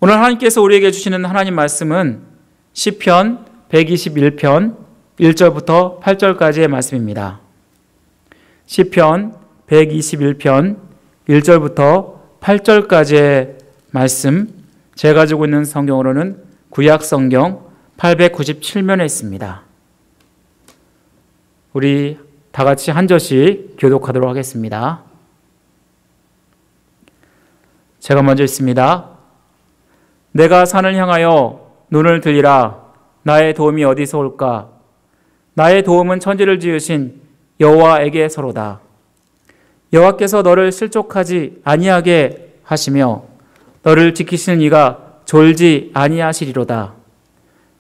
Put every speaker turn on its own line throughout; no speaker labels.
오늘 하나님께서 우리에게 주시는 하나님 말씀은 시편 121편 1절부터 8절까지의 말씀입니다. 시편 121편 1절부터 8절까지의 말씀, 제가 가지고 있는 성경으로는 구약 성경 897면에 있습니다. 우리 다 같이 한 절씩 교독하도록 하겠습니다. 제가 먼저 읽습니다. 내가 산을 향하여 눈을 들이라. 나의 도움이 어디서 올까? 나의 도움은 천지를 지으신 여호와에게서로다. 여호와께서 너를 실족하지 아니하게 하시며 너를 지키시는 이가 졸지 아니하시리로다.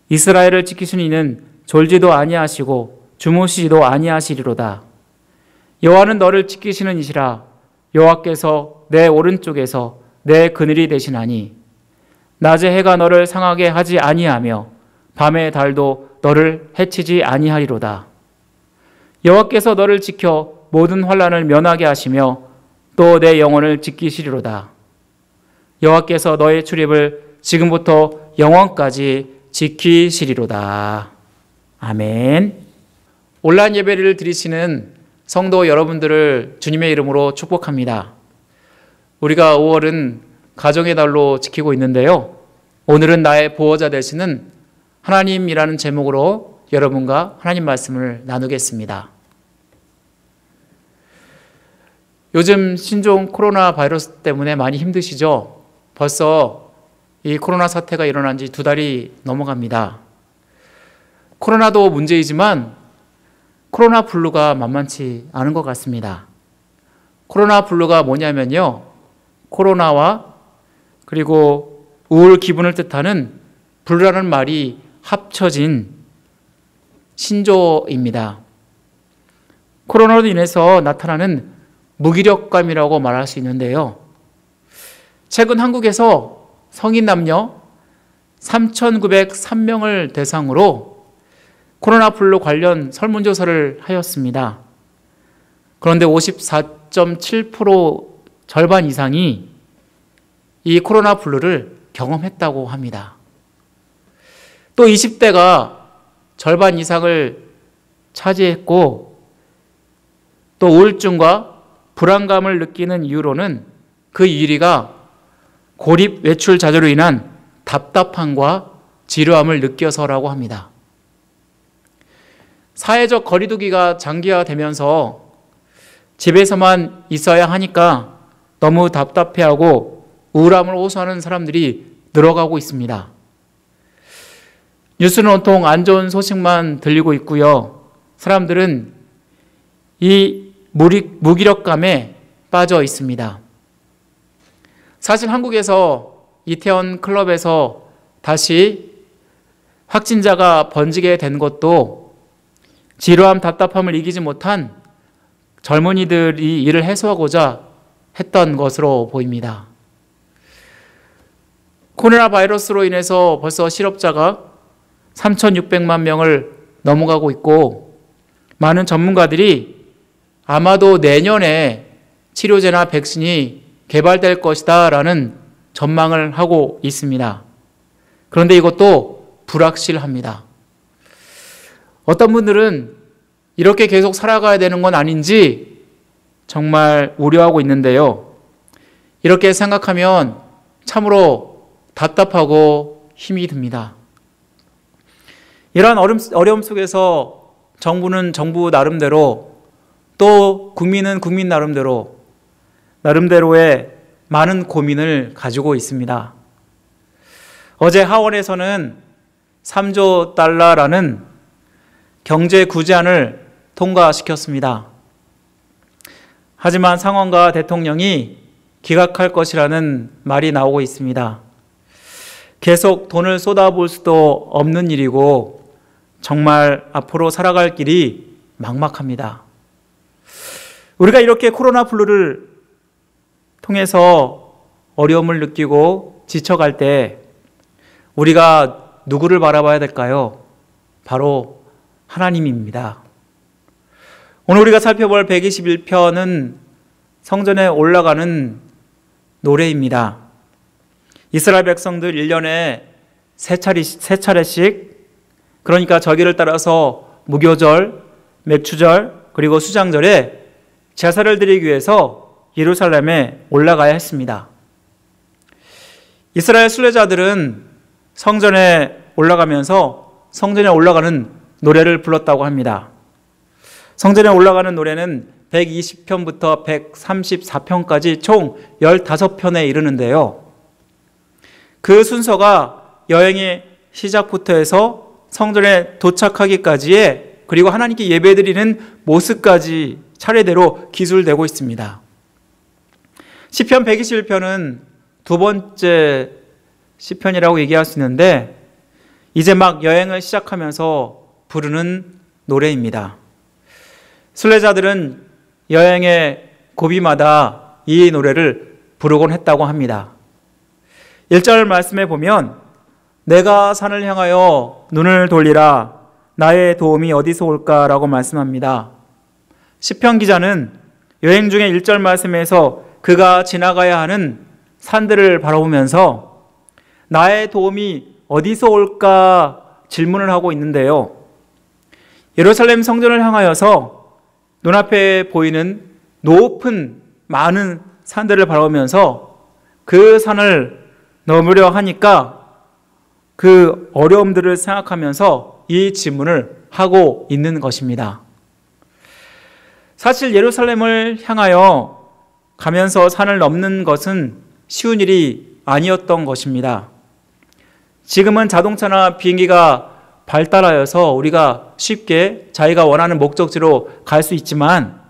이스라엘을 지키시는 이는 졸지도 아니하시고 주무시지도 아니하시리로다. 여호와는 너를 지키시는 이시라. 여호와께서 내 오른쪽에서 내 그늘이 되시나니 낮에 해가 너를 상하게 하지 아니하며 밤의 달도 너를 해치지 아니하리로다. 여호와께서 너를 지켜 모든 환난을 면하게 하시며 또 내 영혼을 지키시리로다. 여호와께서 너의 출입을 지금부터 영원까지 지키시리로다. 아멘. 온라인 예배를 드리시는 성도 여러분들을 주님의 이름으로 축복합니다. 우리가 5월은 가정의 달로 지키고 있는데요. 오늘은 나의 보호자 되시는 하나님이라는 제목으로 여러분과 하나님 말씀을 나누겠습니다. 요즘 신종 코로나 바이러스 때문에 많이 힘드시죠? 벌써 이 코로나 사태가 일어난 지 2달이 넘어갑니다. 코로나도 문제이지만 코로나 블루가 만만치 않은 것 같습니다. 코로나 블루가 뭐냐면요. 코로나와 그리고 우울 기분을 뜻하는 블루라는 말이 합쳐진 신조입니다. 코로나로 인해서 나타나는 무기력감이라고 말할 수 있는데요. 최근 한국에서 성인 남녀 3,903명을 대상으로 코로나 블루 관련 설문조사를 하였습니다. 그런데 54.7% 절반 이상이 이 코로나 블루를 경험했다고 합니다. 또 20대가 절반 이상을 차지했고 또 우울증과 불안감을 느끼는 이유로는 그 1위가 고립 외출 자제로 인한 답답함과 지루함을 느껴서라고 합니다. 사회적 거리두기가 장기화되면서 집에서만 있어야 하니까 너무 답답해하고 우울함을 호소하는 사람들이 늘어가고 있습니다. 뉴스는 온통 안 좋은 소식만 들리고 있고요. 사람들은 이 무기력감에 빠져 있습니다. 사실 한국에서 이태원 클럽에서 다시 확진자가 번지게 된 것도 지루함, 답답함을 이기지 못한 젊은이들이 이를 해소하고자 했던 것으로 보입니다. 코로나 바이러스로 인해서 벌써 실업자가 3,600만 명을 넘어가고 있고 많은 전문가들이 아마도 내년에 치료제나 백신이 개발될 것이다 라는 전망을 하고 있습니다. 그런데 이것도 불확실합니다. 어떤 분들은 이렇게 계속 살아가야 되는 건 아닌지 정말 우려하고 있는데요. 이렇게 생각하면 참으로 답답하고 힘이 듭니다. 이러한 어려움 속에서 정부는 정부 나름대로 또 국민은 국민 나름대로의 많은 고민을 가지고 있습니다. 어제 하원에서는 3조 달러라는 경제 구제안을 통과시켰습니다. 하지만 상원과 대통령이 기각할 것이라는 말이 나오고 있습니다. 계속 돈을 쏟아부을 수도 없는 일이고 정말 앞으로 살아갈 길이 막막합니다. 우리가 이렇게 코로나 블루를 통해서 어려움을 느끼고 지쳐갈 때 우리가 누구를 바라봐야 될까요? 바로 하나님입니다. 오늘 우리가 살펴볼 121편은 성전에 올라가는 노래입니다. 이스라엘 백성들 1년에 세 차례씩, 그러니까 저기를 따라서 무교절, 맥추절, 그리고 수장절에 제사를 드리기 위해서 예루살렘에 올라가야 했습니다. 이스라엘 순례자들은 성전에 올라가면서 성전에 올라가는 노래를 불렀다고 합니다. 성전에 올라가는 노래는 120편부터 134편까지 총 15편에 이르는데요. 그 순서가 여행의 시작부터 해서 성전에 도착하기까지의, 그리고 하나님께 예배드리는 모습까지 차례대로 기술되고 있습니다. 시편 121편은 두 번째 시편이라고 얘기할 수 있는데, 이제 막 여행을 시작하면서 부르는 노래입니다. 순례자들은 여행의 고비마다 이 노래를 부르곤 했다고 합니다. 1절 말씀에 보면 내가 산을 향하여 눈을 돌리라 나의 도움이 어디서 올까라고 말씀합니다. 시편 기자는 여행 중에 1절 말씀에서 그가 지나가야 하는 산들을 바라보면서 나의 도움이 어디서 올까 질문을 하고 있는데요. 예루살렘 성전을 향하여서 눈앞에 보이는 높은 많은 산들을 바라보면서 그 산을 넘으려 하니까 그 어려움들을 생각하면서 이 질문을 하고 있는 것입니다. 사실 예루살렘을 향하여 가면서 산을 넘는 것은 쉬운 일이 아니었던 것입니다. 지금은 자동차나 비행기가 발달하여서 우리가 쉽게 자기가 원하는 목적지로 갈 수 있지만,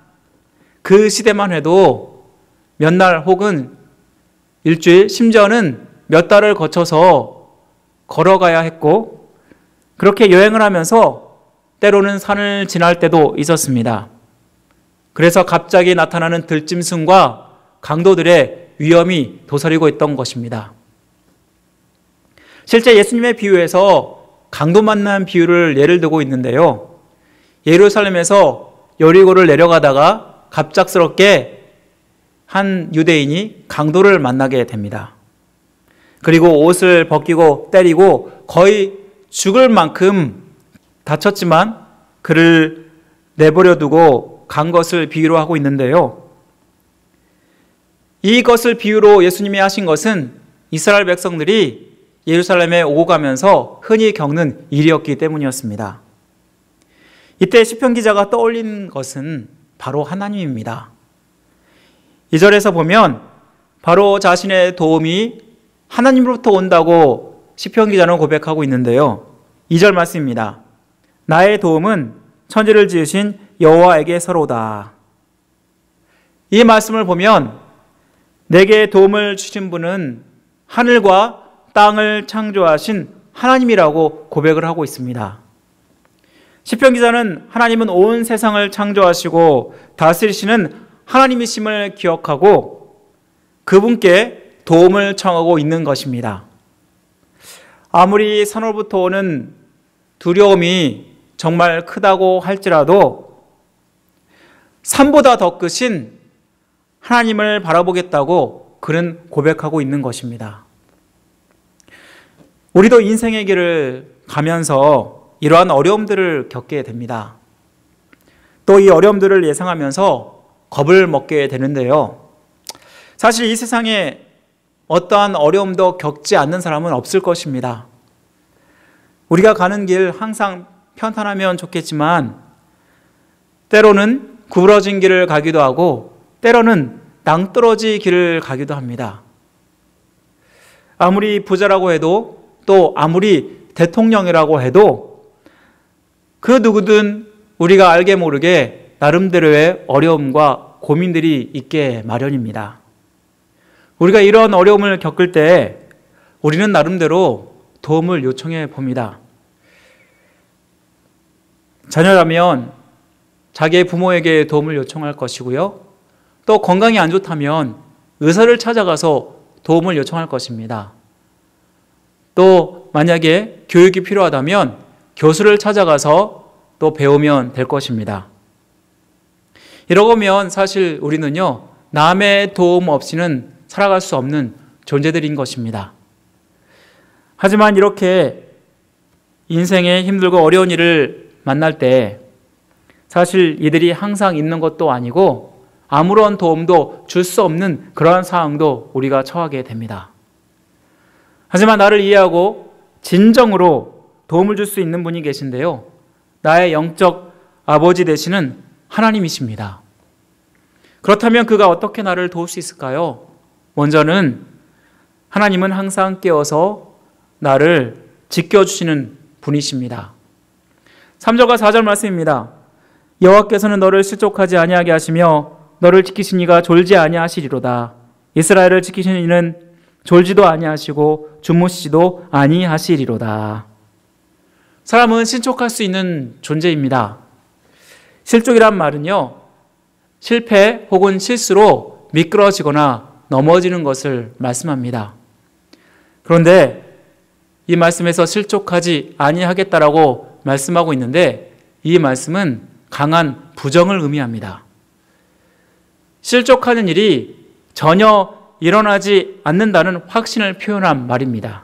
그 시대만 해도 몇 날 혹은 일주일, 심지어는 몇 달을 거쳐서 걸어가야 했고, 그렇게 여행을 하면서 때로는 산을 지날 때도 있었습니다. 그래서 갑자기 나타나는 들짐승과 강도들의 위험이 도사리고 있던 것입니다. 실제 예수님의 비유에서 강도 만난 비유를 예를 들고 있는데요. 예루살렘에서 여리고를 내려가다가 갑작스럽게 한 유대인이 강도를 만나게 됩니다. 그리고 옷을 벗기고 때리고 거의 죽을 만큼 다쳤지만 그를 내버려 두고 간 것을 비유로 하고 있는데요. 이것을 비유로 예수님이 하신 것은 이스라엘 백성들이 예루살렘에 오고 가면서 흔히 겪는 일이었기 때문이었습니다. 이때 시편 기자가 떠올린 것은 바로 하나님입니다. 2절에서 보면 바로 자신의 도움이 하나님으로부터 온다고 시편 기자는 고백하고 있는데요. 2절 말씀입니다. 나의 도움은 천지를 지으신 여호와에게서로다. 이 말씀을 보면 내게 도움을 주신 분은 하늘과 땅을 창조하신 하나님이라고 고백을 하고 있습니다. 시편 기자는 하나님은 온 세상을 창조하시고 다스리시는 하나님이심을 기억하고 그분께 도움을 청하고 있는 것입니다. 아무리 산으로부터 오는 두려움이 정말 크다고 할지라도 산보다 더 크신 하나님을 바라보겠다고 그는 고백하고 있는 것입니다. 우리도 인생의 길을 가면서 이러한 어려움들을 겪게 됩니다. 또 이 어려움들을 예상하면서 겁을 먹게 되는데요. 사실 이 세상에 어떠한 어려움도 겪지 않는 사람은 없을 것입니다. 우리가 가는 길 항상 편안하면 좋겠지만 때로는 구부러진 길을 가기도 하고 때로는 낭떠러지 길을 가기도 합니다. 아무리 부자라고 해도 또 아무리 대통령이라고 해도 그 누구든 우리가 알게 모르게 나름대로의 어려움과 고민들이 있게 마련입니다. 우리가 이런 어려움을 겪을 때 우리는 나름대로 도움을 요청해 봅니다. 자녀라면 자기의 부모에게 도움을 요청할 것이고요. 또 건강이 안 좋다면 의사를 찾아가서 도움을 요청할 것입니다. 또 만약에 교육이 필요하다면 교수를 찾아가서 또 배우면 될 것입니다. 이러고 보면 사실 우리는요, 남의 도움 없이는 살아갈 수 없는 존재들인 것입니다. 하지만 이렇게 인생에 힘들고 어려운 일을 만날 때 사실 이들이 항상 있는 것도 아니고 아무런 도움도 줄 수 없는 그러한 상황도 우리가 처하게 됩니다. 하지만 나를 이해하고 진정으로 도움을 줄 수 있는 분이 계신데요. 나의 영적 아버지 되시는 하나님이십니다. 그렇다면 그가 어떻게 나를 도울 수 있을까요? 먼저는 하나님은 항상 깨어서 나를 지켜주시는 분이십니다. 3절과 4절 말씀입니다. 여호와께서는 너를 실족하지 아니하게 하시며 너를 지키신 이가 졸지 아니하시리로다. 이스라엘을 지키신 이는 졸지도 아니하시고 주무시지도 아니하시리로다. 사람은 실족할 수 있는 존재입니다. 실족이란 말은요, 실패 혹은 실수로 미끄러지거나 넘어지는 것을 말씀합니다. 그런데 이 말씀에서 실족하지 아니하겠다라고 말씀하고 있는데 이 말씀은 강한 부정을 의미합니다. 실족하는 일이 전혀 일어나지 않는다는 확신을 표현한 말입니다.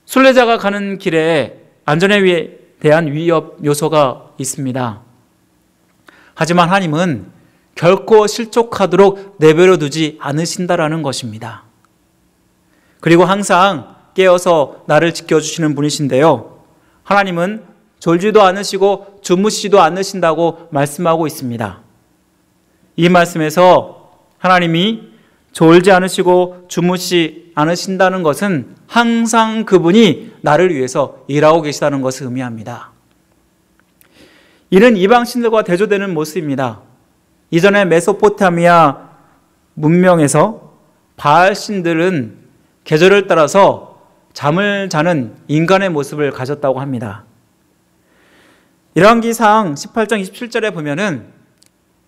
순례자가 가는 길에 안전에 대한 위협 요소가 있습니다. 하지만 하나님은 결코 실족하도록 내버려 두지 않으신다라는 것입니다. 그리고 항상 깨어서 나를 지켜주시는 분이신데요. 하나님은 졸지도 않으시고 주무시지도 않으신다고 말씀하고 있습니다. 이 말씀에서 하나님이 졸지 않으시고 주무시지 않으신다는 것은 항상 그분이 나를 위해서 일하고 계시다는 것을 의미합니다. 이는 이방신들과 대조되는 모습입니다. 이전에 메소포타미아 문명에서 바알신들은 계절을 따라서 잠을 자는 인간의 모습을 가졌다고 합니다. 열왕기상 18장 27절에 보면은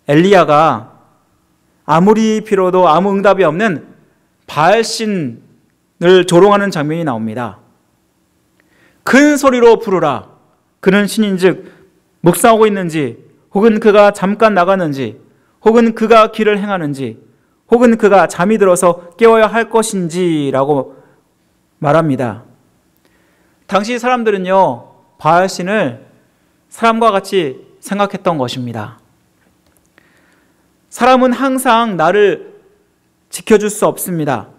엘리야가 아무리 빌어도 아무 응답이 없는 바알신을 조롱하는 장면이 나옵니다. 큰 소리로 부르라. 그는 신인즉 묵상하고 있는지, 혹은 그가 잠깐 나갔는지, 혹은 그가 길을 행하는지, 혹은 그가 잠이 들어서 깨워야 할 것인지라고 말합니다. 당시 사람들은요, 바알신을 사람과 같이 생각했던 것입니다. 사람은 항상 나를 지켜줄 수 없습니다.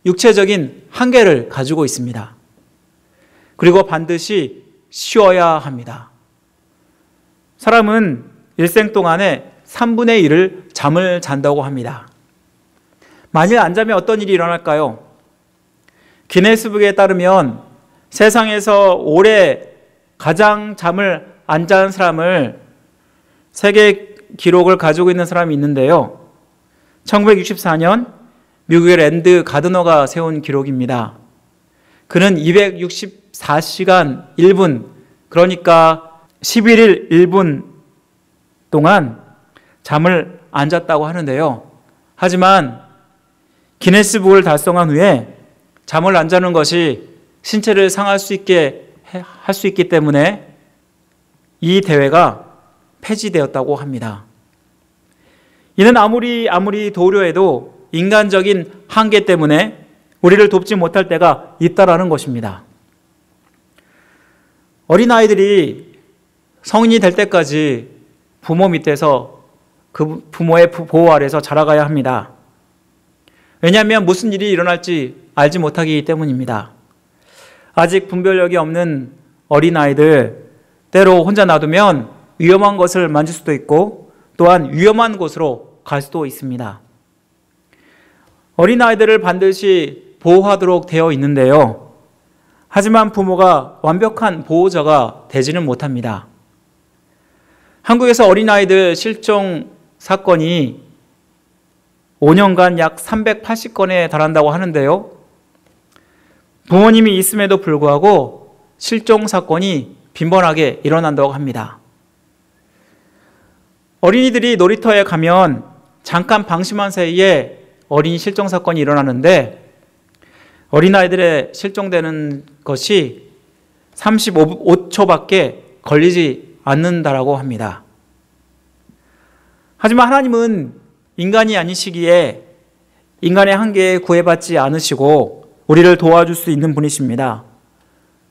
육체적인 한계를 가지고 있습니다. 그리고 반드시 쉬어야 합니다. 사람은 일생 동안에 3분의 1을 잠을 잔다고 합니다. 만일 안 자면 어떤 일이 일어날까요? 기네스북에 따르면 세상에서 올해 가장 잠을 안 잔 사람을 세계 기록을 가지고 있는 사람이 있는데요. 1964년 미국의 랜드 가드너가 세운 기록입니다. 그는 264시간 1분, 그러니까 11일 1분 동안 잠을 안 잤다고 하는데요. 하지만 기네스북을 달성한 후에 잠을 안 자는 것이 신체를 상할 수 있게 할 수 있기 때문에 이 대회가 폐지되었다고 합니다. 이는 아무리 도우려 해도 인간적인 한계 때문에 우리를 돕지 못할 때가 있다라는 것입니다. 어린아이들이 성인이 될 때까지 부모 밑에서 그 부모의 보호 아래서 자라가야 합니다. 왜냐하면 무슨 일이 일어날지 알지 못하기 때문입니다. 아직 분별력이 없는 어린아이들, 때로 혼자 놔두면 위험한 것을 만질 수도 있고 또한 위험한 곳으로 갈 수도 있습니다. 어린아이들을 반드시 보호하도록 되어 있는데요. 하지만 부모가 완벽한 보호자가 되지는 못합니다. 한국에서 어린아이들 실종 사건이 5년간 약 380건에 달한다고 하는데요. 부모님이 있음에도 불구하고 실종 사건이 빈번하게 일어난다고 합니다. 어린이들이 놀이터에 가면 잠깐 방심한 사이에 어린이 실종 사건이 일어나는데 어린아이들의 실종되는 것이 35초밖에 걸리지 않는다라고 합니다. 하지만 하나님은 인간이 아니시기에 인간의 한계에 구애받지 않으시고 우리를 도와줄 수 있는 분이십니다.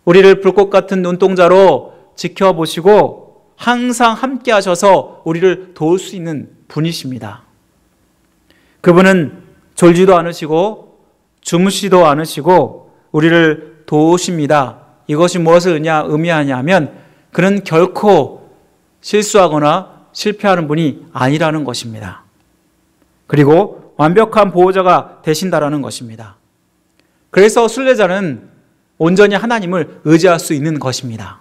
우리를 불꽃 같은 눈동자로 지켜보시고 항상 함께 하셔서 우리를 도울 수 있는 분이십니다. 그분은 졸지도 않으시고 주무시도 않으시고 우리를 도우십니다. 이것이 무엇을 의미하냐면 그는 결코 실수하거나 실패하는 분이 아니라는 것입니다. 그리고 완벽한 보호자가 되신다라는 것입니다. 그래서 순례자는 온전히 하나님을 의지할 수 있는 것입니다.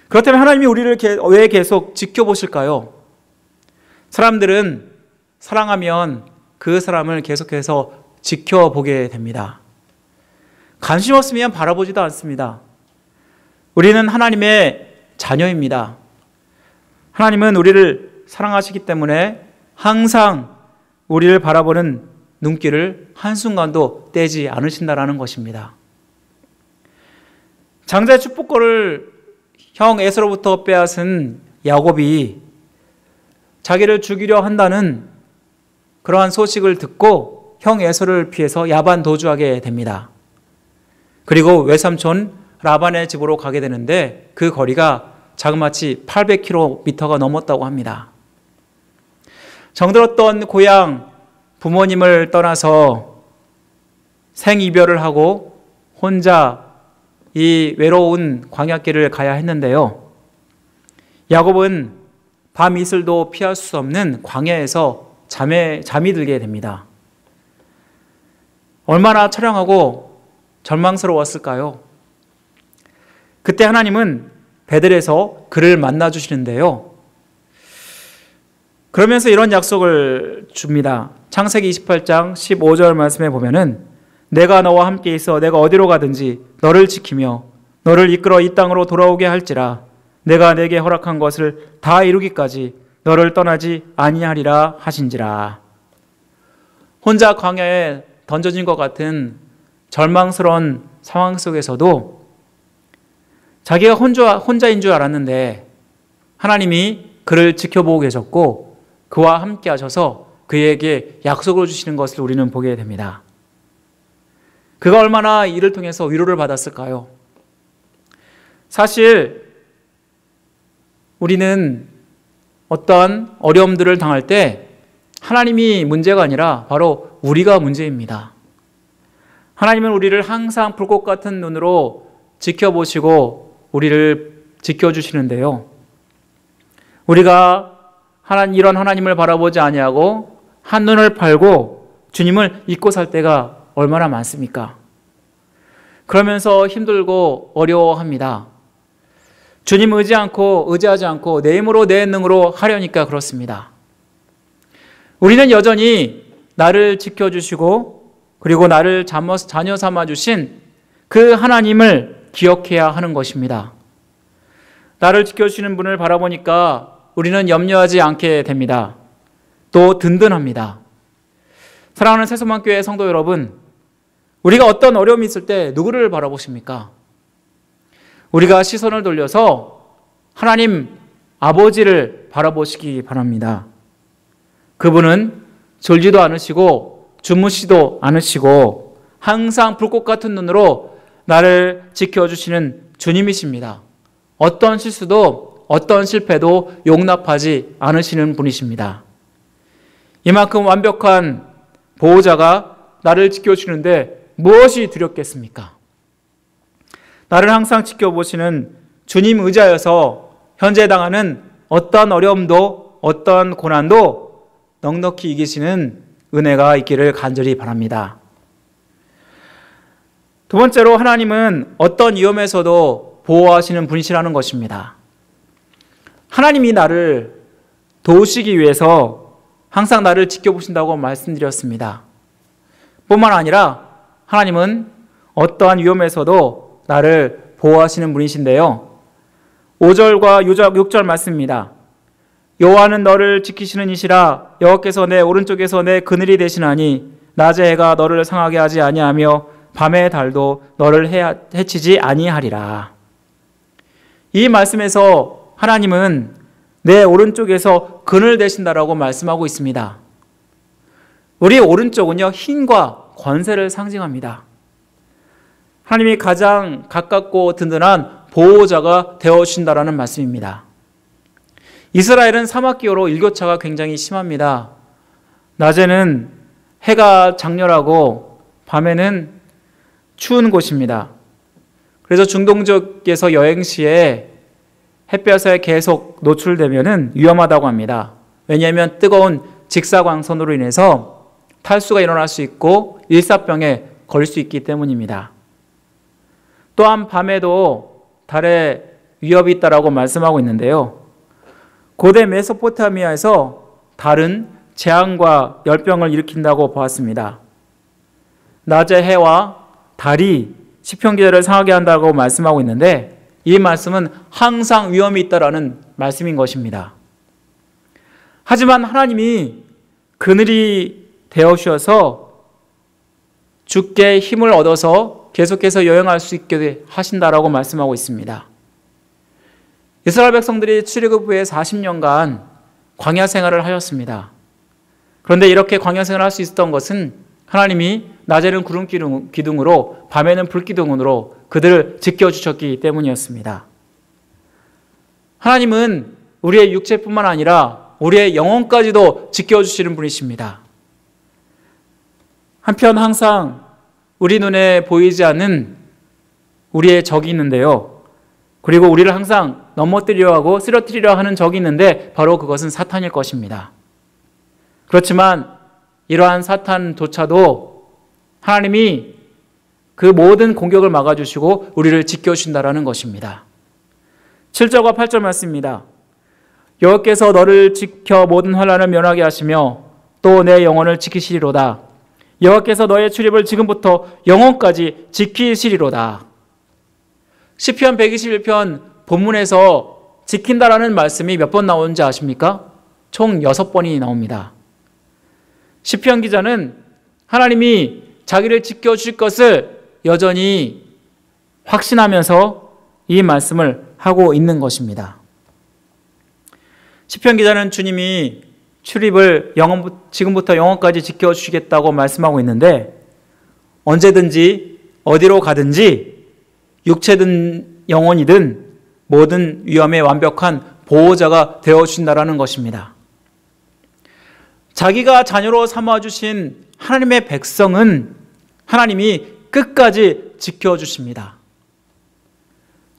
그렇다면 하나님이 우리를 왜 계속 지켜보실까요? 사람들은 사랑하면 그 사람을 계속해서 지켜보게 됩니다. 관심 없으면 바라보지도 않습니다. 우리는 하나님의 자녀입니다. 하나님은 우리를 사랑하시기 때문에 항상 우리를 바라보는 눈길을 한순간도 떼지 않으신다라는 것입니다. 장자의 축복권을 형 에서로부터 빼앗은 야곱이 자기를 죽이려 한다는 그러한 소식을 듣고 형 에서를 피해서 야반 도주하게 됩니다. 그리고 외삼촌 라반의 집으로 가게 되는데 그 거리가 자그마치 800km가 넘었다고 합니다. 정들었던 고향 부모님을 떠나서 생이별을 하고 혼자 이 외로운 광야길을 가야 했는데요. 야곱은 밤 이슬도 피할 수 없는 광야에서 잠이 들게 됩니다. 얼마나 처량하고 절망스러웠을까요? 그때 하나님은 베들에서 그를 만나 주시는데요. 그러면서 이런 약속을 줍니다. 창세기 28장 15절 말씀에 보면은 내가 너와 함께 있어 내가 어디로 가든지 너를 지키며 너를 이끌어 이 땅으로 돌아오게 할지라 내가 내게 허락한 것을 다 이루기까지 너를 떠나지 아니하리라 하신지라. 혼자 광야에 던져진 것 같은 절망스러운 상황 속에서도 자기가 혼자인 줄 알았는데 하나님이 그를 지켜보고 계셨고 그와 함께 하셔서 그에게 약속을 주시는 것을 우리는 보게 됩니다. 그가 얼마나 이를 통해서 위로를 받았을까요? 사실 우리는 어떠한 어려움들을 당할 때 하나님이 문제가 아니라 바로 우리가 문제입니다. 하나님은 우리를 항상 불꽃 같은 눈으로 지켜보시고 우리를 지켜주시는데요. 우리가 이런 하나님을 바라보지 아니하고 한눈을 팔고 주님을 잊고 살 때가 얼마나 많습니까? 그러면서 힘들고 어려워합니다. 주님 의지하지 않고 내 힘으로 내 능으로 하려니까 그렇습니다. 우리는 여전히 나를 지켜주시고 그리고 나를 자녀 삼아주신 그 하나님을 기억해야 하는 것입니다. 나를 지켜주시는 분을 바라보니까 우리는 염려하지 않게 됩니다. 또 든든합니다. 사랑하는 새소망교회 성도 여러분, 우리가 어떤 어려움이 있을 때 누구를 바라보십니까? 우리가 시선을 돌려서 하나님 아버지를 바라보시기 바랍니다. 그분은 졸지도 않으시고 주무시도 않으시고 항상 불꽃 같은 눈으로 나를 지켜주시는 주님이십니다. 어떤 실수도 어떤 실패도 용납하지 않으시는 분이십니다. 이만큼 완벽한 보호자가 나를 지켜주시는데 무엇이 두렵겠습니까? 나를 항상 지켜보시는 주님 의지하여서 현재 당하는 어떤 어려움도 어떤 고난도 넉넉히 이기시는 은혜가 있기를 간절히 바랍니다. 두 번째로 하나님은 어떤 위험에서도 보호하시는 분이시라는 것입니다. 하나님이 나를 도우시기 위해서 항상 나를 지켜보신다고 말씀드렸습니다. 뿐만 아니라 하나님은 어떠한 위험에서도 나를 보호하시는 분이신데요. 5절과 6절 말씀입니다. 여호와는 너를 지키시는 이시라. 여호와께서 내 오른쪽에서 내 그늘이 되시나니 낮의 해가 너를 상하게 하지 아니하며 밤의 달도 너를 해치지 아니하리라. 이 말씀에서 하나님은 내 오른쪽에서 그늘 되신다라고 말씀하고 있습니다. 우리의 오른쪽은요, 힘과 권세를 상징합니다. 하나님이 가장 가깝고 든든한 보호자가 되어주신다라는 말씀입니다. 이스라엘은 사막기후로 일교차가 굉장히 심합니다. 낮에는 해가 장렬하고 밤에는 추운 곳입니다. 그래서 중동 지역에서 여행 시에 햇볕에 계속 노출되면 위험하다고 합니다. 왜냐하면 뜨거운 직사광선으로 인해서 탈수가 일어날 수 있고 일사병에 걸릴 수 있기 때문입니다. 또한 밤에도 달에 위협이 있다라고 말씀하고 있는데요. 고대 메소포타미아에서 달은 재앙과 열병을 일으킨다고 보았습니다. 낮의 해와 달이 시편 기자를 상하게 한다고 말씀하고 있는데 이 말씀은 항상 위험이 있다라는 말씀인 것입니다. 하지만 하나님이 그늘이 되어주셔서 주께 힘을 얻어서 계속해서 여행할 수 있게 하신다라고 말씀하고 있습니다. 이스라엘 백성들이 출애굽 후에 40년간 광야 생활을 하였습니다. 그런데 이렇게 광야 생활을 할 수 있었던 것은 하나님이 낮에는 구름 기둥으로 밤에는 불 기둥으로 그들을 지켜주셨기 때문이었습니다. 하나님은 우리의 육체뿐만 아니라 우리의 영혼까지도 지켜주시는 분이십니다. 한편 항상 우리 눈에 보이지 않는 우리의 적이 있는데요. 그리고 우리를 항상 넘어뜨리려 하고 쓰러뜨리려 하는 적이 있는데 바로 그것은 사탄일 것입니다. 그렇지만 이러한 사탄조차도 하나님이 그 모든 공격을 막아주시고 우리를 지켜주신다라는 것입니다. 7절과 8절 말씀입니다. 여호와께서 너를 지켜 모든 환난을 면하게 하시며 또 내 영혼을 지키시리로다. 여호와께서 너의 출입을 지금부터 영혼까지 지키시리로다. 시편 121편 본문에서 지킨다라는 말씀이 몇 번 나오는지 아십니까? 총 6번이 나옵니다. 시편 기자는 하나님이 자기를 지켜주실 것을 여전히 확신하면서 이 말씀을 하고 있는 것입니다. 시편 기자는 주님이 출입을 지금부터 영원까지 지켜주시겠다고 말씀하고 있는데 언제든지 어디로 가든지 육체든 영혼이든 모든 위험에 완벽한 보호자가 되어주신다라는 것입니다. 자기가 자녀로 삼아주신 하나님의 백성은 하나님이 끝까지 지켜주십니다.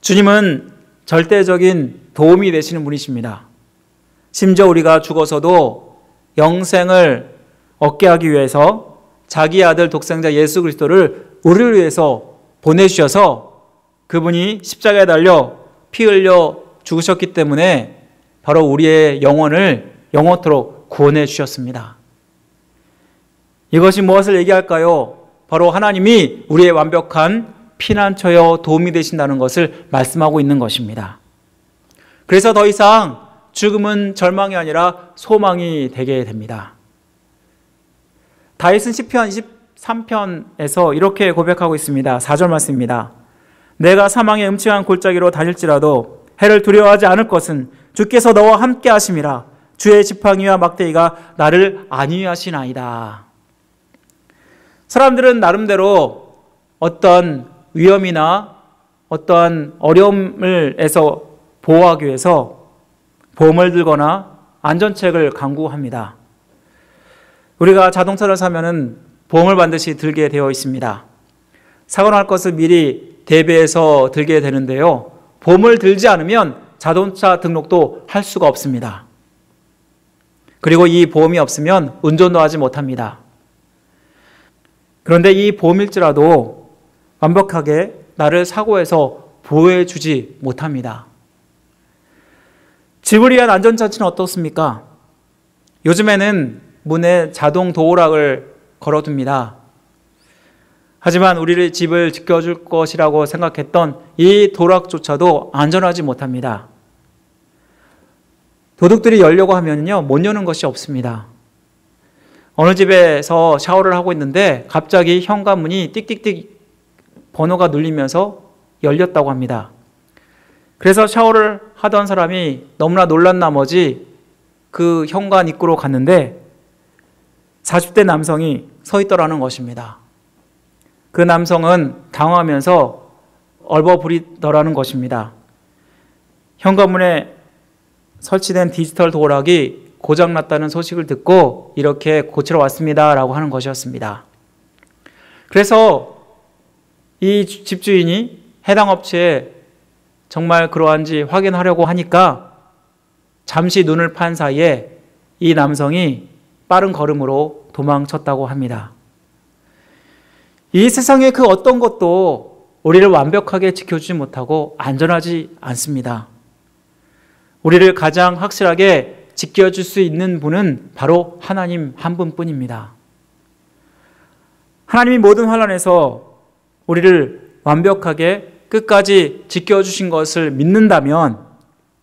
주님은 절대적인 도움이 되시는 분이십니다. 심지어 우리가 죽어서도 영생을 얻게 하기 위해서 자기 아들 독생자 예수 그리스도를 우리를 위해서 보내주셔서 그분이 십자가에 달려 피 흘려 죽으셨기 때문에 바로 우리의 영혼을 영원토록 구원해 주셨습니다. 이것이 무엇을 얘기할까요? 바로 하나님이 우리의 완벽한 피난처여 도움이 되신다는 것을 말씀하고 있는 것입니다. 그래서 더 이상 죽음은 절망이 아니라 소망이 되게 됩니다. 다윗은 시편 23편에서 이렇게 고백하고 있습니다. 4절 말씀입니다. 내가 사망의 음침한 골짜기로 다닐지라도 해를 두려워하지 않을 것은 주께서 너와 함께 하심이라. 주의 지팡이와 막대기가 나를 안위하시나이다. 사람들은 나름대로 어떤 위험이나 어떠한 어려움에서 보호하기 위해서 보험을 들거나 안전책을 강구합니다. 우리가 자동차를 사면은 보험을 반드시 들게 되어 있습니다. 사고 날 것을 미리 대비해서 들게 되는데요. 보험을 들지 않으면 자동차 등록도 할 수가 없습니다. 그리고 이 보험이 없으면 운전도 하지 못합니다. 그런데 이 보험일지라도 완벽하게 나를 사고에서 보호해 주지 못합니다. 집을 위한 안전장치는 어떻습니까? 요즘에는 문에 자동 도어락을 걸어둡니다. 하지만 우리를 집을 지켜줄 것이라고 생각했던 이 도락조차도 안전하지 못합니다. 도둑들이 열려고 하면요, 못 여는 것이 없습니다. 어느 집에서 샤워를 하고 있는데 갑자기 현관문이 띡띡띡 번호가 눌리면서 열렸다고 합니다. 그래서 샤워를 하던 사람이 너무나 놀란 나머지 그 현관 입구로 갔는데 40대 남성이 서 있더라는 것입니다. 그 남성은 당황하면서 얼버무리더라는 것입니다. 현관문에 설치된 디지털 도어락이 고장났다는 소식을 듣고 이렇게 고치러 왔습니다 라고 하는 것이었습니다. 그래서 이 집주인이 해당 업체에 정말 그러한지 확인하려고 하니까 잠시 눈을 판 사이에 이 남성이 빠른 걸음으로 도망쳤다고 합니다. 이 세상의 그 어떤 것도 우리를 완벽하게 지켜주지 못하고 안전하지 않습니다. 우리를 가장 확실하게 지켜줄 수 있는 분은 바로 하나님 한 분뿐입니다. 하나님이 모든 환난에서 우리를 완벽하게 끝까지 지켜주신 것을 믿는다면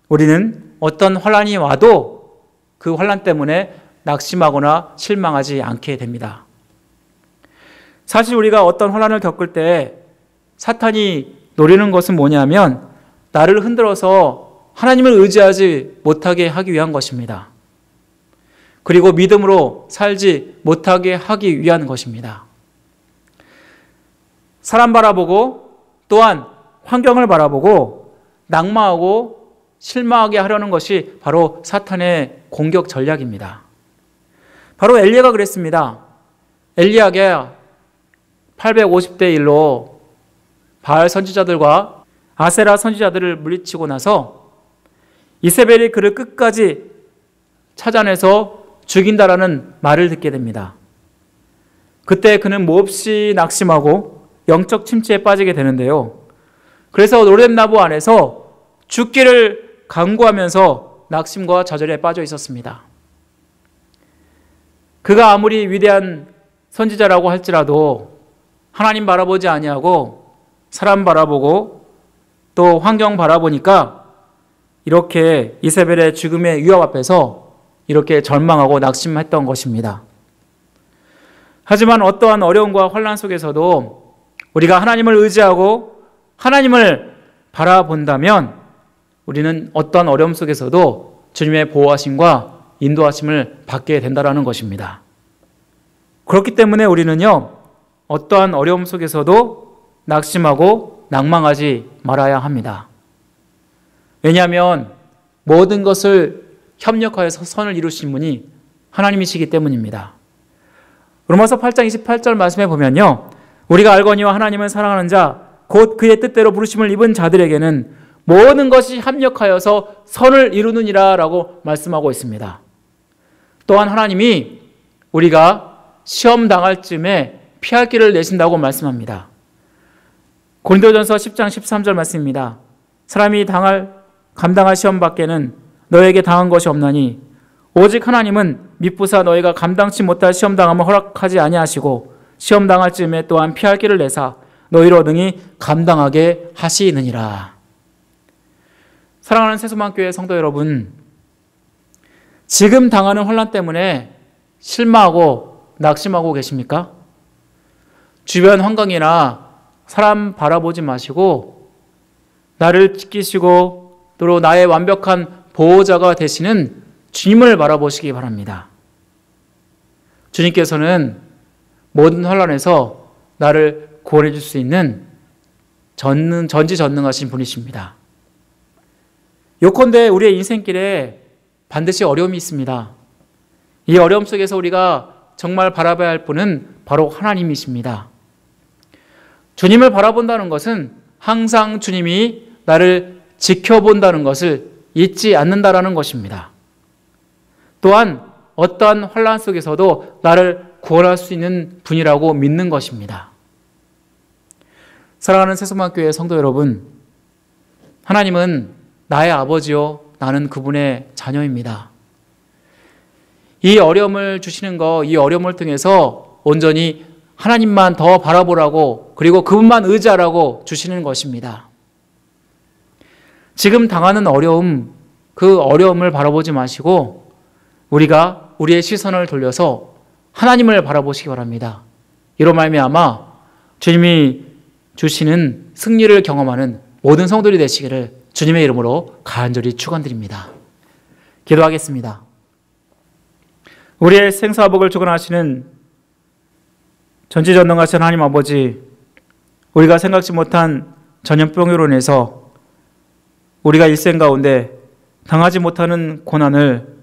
우리는 어떤 환난이 와도 그 환난 때문에 낙심하거나 실망하지 않게 됩니다. 사실 우리가 어떤 환난을 겪을 때 사탄이 노리는 것은 뭐냐면 나를 흔들어서 하나님을 의지하지 못하게 하기 위한 것입니다. 그리고 믿음으로 살지 못하게 하기 위한 것입니다. 사람 바라보고 또한 환경을 바라보고 낙마하고 실망하게 하려는 것이 바로 사탄의 공격 전략입니다. 바로 엘리야가 그랬습니다. 엘리야가 850대 1로 바알 선지자들과 아세라 선지자들을 물리치고 나서 이세벨이 그를 끝까지 찾아내서 죽인다라는 말을 듣게 됩니다. 그때 그는 몹시 낙심하고 영적 침체에 빠지게 되는데요. 그래서 로뎀 나무 안에서 죽기를 간구하면서 낙심과 좌절에 빠져 있었습니다. 그가 아무리 위대한 선지자라고 할지라도 하나님 바라보지 아니하고 사람 바라보고 또 환경 바라보니까 이렇게 이세벨의 죽음의 위협 앞에서 이렇게 절망하고 낙심했던 것입니다. 하지만 어떠한 어려움과 환난 속에서도 우리가 하나님을 의지하고 하나님을 바라본다면 우리는 어떠한 어려움 속에서도 주님의 보호하심과 인도하심을 받게 된다는 것입니다. 그렇기 때문에 우리는요, 어떠한 어려움 속에서도 낙심하고 낭망하지 말아야 합니다. 왜냐하면 모든 것을 협력하여서 선을 이루신 분이 하나님이시기 때문입니다. 로마서 8장 28절 말씀에 보면요, 우리가 알거니와 하나님을 사랑하는 자 곧 그의 뜻대로 부르심을 입은 자들에게는 모든 것이 합력하여서 선을 이루느니라 라고 말씀하고 있습니다. 또한 하나님이 우리가 시험 당할 쯤에 피할 길을 내신다고 말씀합니다. 고린도전서 10장 13절 말씀입니다. 사람이 감당할 시험 밖에는 너에게 당한 것이 없나니 오직 하나님은 미쁘사 너희가 감당치 못할 시험 당함을 허락하지 아니하시고 시험 당할 쯤에 또한 피할 길을 내사 너희로 능히 감당하게 하시느니라. 사랑하는 새소망교회 성도 여러분, 지금 당하는 환난 때문에 실망하고 낙심하고 계십니까? 주변 환경이나 사람 바라보지 마시고 나를 지키시고 또 나의 완벽한 보호자가 되시는 주님을 바라보시기 바랍니다. 주님께서는 모든 환난에서 나를 구원해 줄 수 있는 전지전능하신 분이십니다. 요컨대 우리의 인생길에 반드시 어려움이 있습니다. 이 어려움 속에서 우리가 정말 바라봐야 할 분은 바로 하나님이십니다. 주님을 바라본다는 것은 항상 주님이 나를 지켜본다는 것을 잊지 않는다라는 것입니다. 또한 어떠한 환난 속에서도 나를 구원할 수 있는 분이라고 믿는 것입니다. 사랑하는 새소망교회 성도 여러분, 하나님은 나의 아버지요 나는 그분의 자녀입니다. 이 어려움을 주시는 거, 이 어려움을 통해서 온전히 하나님만 더 바라보라고 그리고 그분만 의지하라고 주시는 것입니다. 지금 당하는 어려움, 그 어려움을 바라보지 마시고 우리가 우리의 시선을 돌려서 하나님을 바라보시기 바랍니다. 이로 말미암아 주님이 주시는 승리를 경험하는 모든 성도들이 되시기를 주님의 이름으로 간절히 축원드립니다. 기도하겠습니다. 우리의 생사복을 주관하시는 전지전능하신 하나님 아버지, 우리가 생각지 못한 전염병으로 인해서 우리가 일생 가운데 당하지 못하는 고난을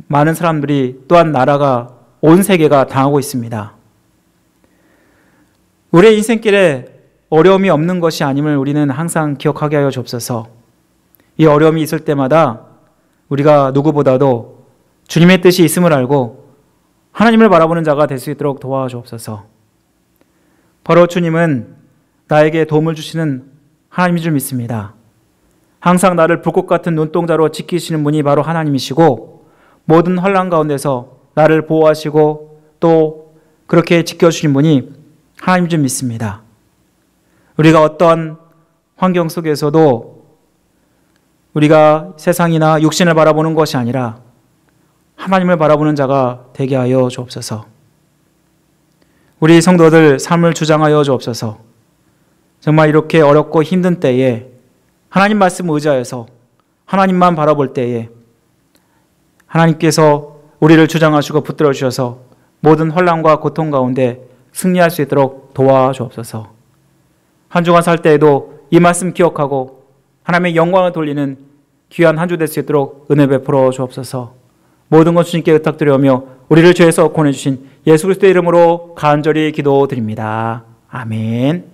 많은 사람들이, 또한 나라가, 온 세계가 당하고 있습니다. 우리의 인생길에 어려움이 없는 것이 아님을 우리는 항상 기억하게 하여 주옵소서. 이 어려움이 있을 때마다 우리가 누구보다도 주님의 뜻이 있음을 알고 하나님을 바라보는 자가 될 수 있도록 도와주옵소서. 바로 주님은 나에게 도움을 주시는 하나님인 줄 믿습니다. 항상 나를 불꽃 같은 눈동자로 지키시는 분이 바로 하나님이시고, 모든 환난 가운데서 나를 보호하시고 또 그렇게 지켜주시는 분이 하나님인 줄 믿습니다. 우리가 어떠한 환경 속에서도 우리가 세상이나 육신을 바라보는 것이 아니라 하나님을 바라보는 자가 되게 하여 주옵소서. 우리 성도들 삶을 주장하여 주옵소서. 정말 이렇게 어렵고 힘든 때에 하나님 말씀을 의지하여서 하나님만 바라볼 때에 하나님께서 우리를 주장하시고 붙들어 주셔서 모든 환난과 고통 가운데 승리할 수 있도록 도와주옵소서. 한 주간 살 때에도 이 말씀 기억하고 하나님의 영광을 돌리는 귀한 한 주 될 수 있도록 은혜 베풀어 주옵소서. 모든 것 주님께 의탁드리오며 우리를 죄에서 구원해 주신 예수 그리스도의 이름으로 간절히 기도드립니다. 아멘.